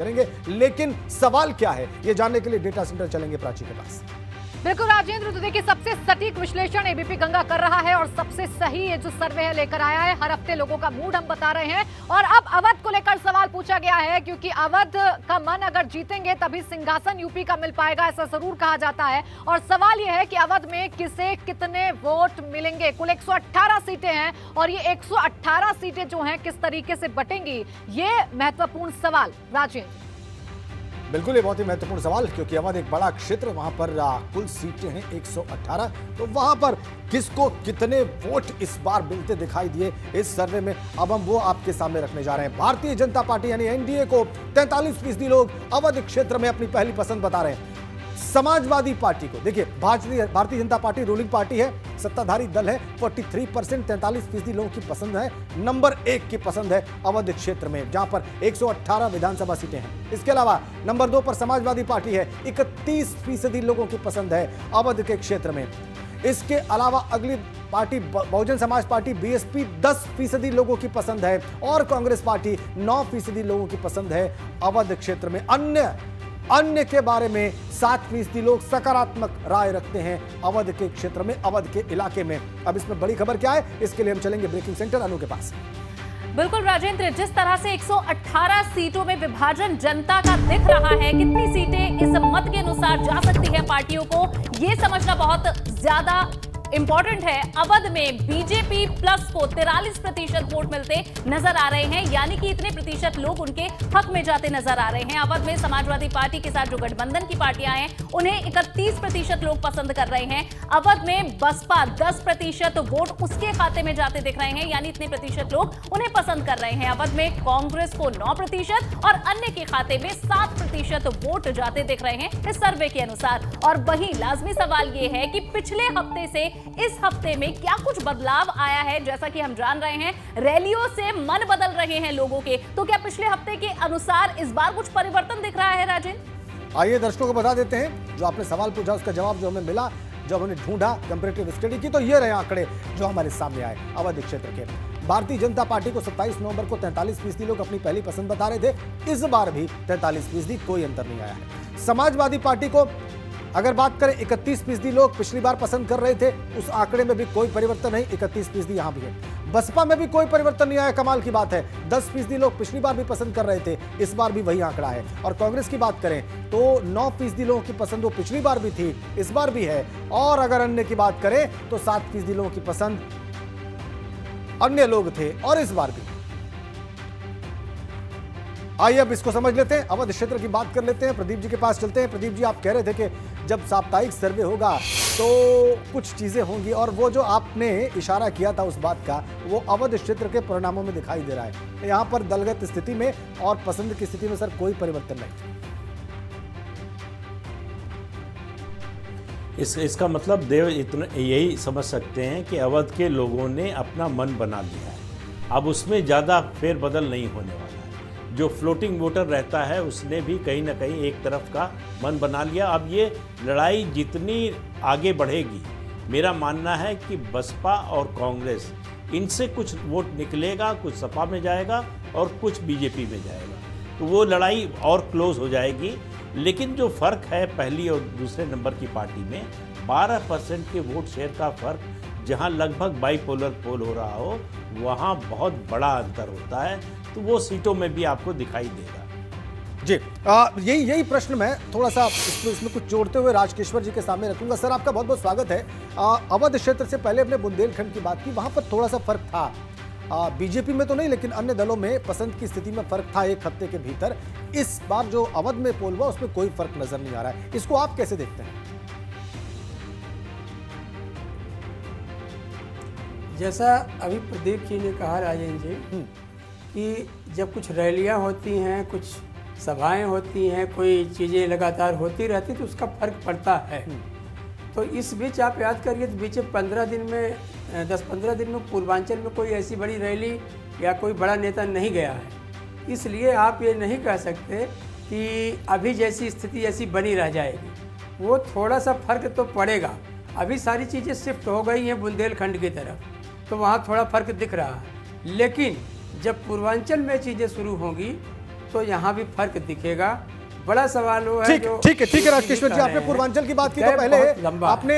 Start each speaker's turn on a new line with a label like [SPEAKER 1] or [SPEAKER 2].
[SPEAKER 1] करेंगे। लेकिन सवाल क्या है, ये जानने के लिए डेटा सेंटर चलेंगे प्राची के पास।
[SPEAKER 2] बिल्कुल राजेंद्र, तो देखिए सबसे सटीक विश्लेषण एबीपी गंगा कर रहा है और सबसे सही ये जो सर्वे है लेकर आया है। हर हफ्ते लोगों का मूड हम बता रहे हैं और अब अवध को लेकर सवाल पूछा गया है, क्योंकि अवध का मन अगर जीतेंगे तभी सिंहासन यूपी का मिल पाएगा, ऐसा जरूर कहा जाता है। और सवाल यह है कि अवध में किसे कितने वोट मिलेंगे। कुल 118 सीटें हैं और ये 118 सीटें जो हैं किस तरीके से बटेंगी, ये महत्वपूर्ण सवाल राजेंद्र।
[SPEAKER 1] बिल्कुल, ये बहुत ही महत्वपूर्ण सवाल, क्योंकि अवध एक बड़ा क्षेत्र, वहां पर कुल सीटें हैं 118, तो वहां पर किसको कितने वोट इस बार मिलते दिखाई दिए इस सर्वे में, अब हम वो आपके सामने रखने जा रहे हैं। भारतीय जनता पार्टी यानी एनडीए को 43% लोग अवध क्षेत्र में अपनी पहली पसंद बता रहे हैं। समाजवादी पार्टी को देखिए, Bharatiya Janata party ruling party है, सत्ताधारी दल है, 43%, 43% लोगों की पसंद है। नंबर 1 की पसंद है अवध क्षेत्र में, जहां पर 118 विधानसभा सीटें हैं। इसके अलावा नंबर 2 पर समाजवादी पार्टी है, 31% लोगों की पसंद है अवध के क्षेत्र में। इसके अलावा अगली party Bahujan Samaj party BSP 10% लोगों की पसंद है और कांग्रेस पार्टी 9% लोगों की पसंद है अवध क्षेत्र में। अन्य के बारे में 7% लोग सकारात्मक राय रखते हैं अवध के क्षेत्र में, अवध के इलाके में। अब इसमें बड़ी खबर क्या है, इसके लिए हम चलेंगे ब्रेकिंग सेंटर अनु के पास।
[SPEAKER 3] बिल्कुल राजेंद्र, जिस तरह से 118 सीटों में विभाजन जनता का दिख रहा है, कितनी सीटें इस मत के अनुसार जा सकती है पार्टियों को, ये समझना बहुत ज्यादा इंपॉर्टेंट है। अवध में बीजेपी प्लस को 43% वोट मिलते नजर आ रहे हैं, यानी कि इतने प्रतिशत लोग उनके हक में जाते नजर आ रहे हैं। अवध में समाजवादी पार्टी के साथ जो गठबंधन की पार्टियां हैं, उन्हें 31% लोग पसंद कर रहे हैं। अवध में बसपा 10% वोट उसके खाते में जाते दिख रहे हैं, यानी इतने प्रतिशत लोग उन्हें पसंद कर रहे हैं। अवध में कांग्रेस को 9% और अन्य के खाते में 7% वोट जाते दिख रहे हैं इस सर्वे के अनुसार। और वहीं लाजमी सवाल यह है कि पिछले हफ्ते से इस हफ्ते में क्या कुछ बदलाव आया है। जैसा कि हम जान रहे हैं, रैलियों से मन बदल रहे हैं लोगों के, तो क्या पिछले हफ्ते के अनुसार इस बार कुछ परिवर्तन दिख रहा है राजेंद्र?
[SPEAKER 1] आइए दर्शकों को बता देते हैं, जो आपने सवाल पूछा उसका जवाब जो हमें मिला, जब हमने ढूंढा कंपैरेटिव स्टडी की, तो ये रहे आंकड़े जो हमारे सामने आए अवध क्षेत्र के। भारतीय जनता पार्टी को 27 नवंबर को 43% लोग अपनी पहली पसंद बता रहे थे। इस बार भी 43%, कोई अंतर नहीं आया है। समाजवादी पार्टी को अगर बात करें, 31% लोग पिछली बार पसंद कर रहे थे, उस आंकड़े में भी कोई परिवर्तन नहीं, 31% यहां भी है। बसपा में भी कोई परिवर्तन नहीं आया, कमाल की बात है, 10% लोग पिछली बार भी पसंद कर रहे थे, इस बार भी वही आंकड़ा है। और कांग्रेस की बात करें तो 9% लोगों की पसंद वो पिछली बार भी थी, इस बार भी है। और अगर अन्य की बात करें तो 7% लोगों की पसंद अन्य लोग थे और इस बार भी। आइए अब इसको समझ लेते हैं, अवध क्षेत्र की बात कर लेते हैं। प्रदीप जी के पास चलते हैं। प्रदीप जी, आप कह रहे थे कि जब साप्ताहिक सर्वे होगा तो कुछ चीजें होंगी, और वो जो आपने इशारा किया था उस बात का, वो अवध क्षेत्र के परिणामों में दिखाई दे रहा है। यहां पर दलगत स्थिति में और पसंद की स्थिति में सर कोई परिवर्तन नहीं।
[SPEAKER 4] इसका मतलब देव इतना यही समझ सकते हैं कि अवध के लोगों ने अपना मन बना लिया है, अब उसमें ज़्यादा फेरबदल नहीं होने वाला है। जो फ्लोटिंग वोटर रहता है उसने भी कहीं ना कहीं एक तरफ का मन बना लिया। अब ये लड़ाई जितनी आगे बढ़ेगी, मेरा मानना है कि बसपा और कांग्रेस, इनसे कुछ वोट निकलेगा, कुछ सपा में जाएगा और कुछ बीजेपी में जाएगा, तो वो लड़ाई और क्लोज हो जाएगी। लेकिन जो फ़र्क है पहली और दूसरे नंबर की पार्टी में, 12% के वोट शेयर का फ़र्क, जहां लगभग बाईपोलर पोल हो रहा हो, वहां बहुत बड़ा अंतर होता है, तो वो सीटों में भी आपको दिखाई देगा।
[SPEAKER 1] जी, यही प्रश्न मैं थोड़ा सा इसमें कुछ जोड़ते हुए राजकेश्वर जी के सामने रखूंगा। सर, आपका बहुत बहुत स्वागत है। अवध क्षेत्र से पहले अपने बुंदेलखंड की बात की, वहां पर थोड़ा सा फर्क था, बीजेपी में तो नहीं लेकिन अन्य दलों में पसंद की स्थिति में फर्क था एक हफ्ते के भीतर। इस बार जो अवध में पोल हुआ उसमें कोई फर्क नजर नहीं आ रहा है, इसको आप कैसे देखते हैं?
[SPEAKER 5] जैसा अभी प्रदीप जी ने कहा राजेंद्र जी, कि जब कुछ रैलियां होती हैं, कुछ सभाएं होती हैं, कोई चीज़ें लगातार होती रहती, तो उसका फर्क पड़ता है। तो इस बीच आप याद करिए, तो बीच 15 दिन में 10-15 दिन में पूर्वांचल में कोई ऐसी बड़ी रैली या कोई बड़ा नेता नहीं गया है। इसलिए आप ये नहीं कह सकते कि अभी जैसी स्थिति ऐसी बनी रह जाएगी, वो थोड़ा सा फर्क तो पड़ेगा। अभी सारी चीज़ें शिफ्ट हो गई हैं बुंदेलखंड की तरफ, तो वहाँ थोड़ा फर्क दिख रहा है। लेकिन जब पूर्वांचल में चीज़ें शुरू होंगी तो यहाँ भी फर्क दिखेगा। बड़ा सवाल वो है
[SPEAKER 1] ठीक
[SPEAKER 5] जो
[SPEAKER 1] ठीक है राजकेश्वर जी, आपने पूर्वांचल की बात की तो
[SPEAKER 5] तय
[SPEAKER 1] पहले
[SPEAKER 5] बहुत लंबा है।
[SPEAKER 1] आपने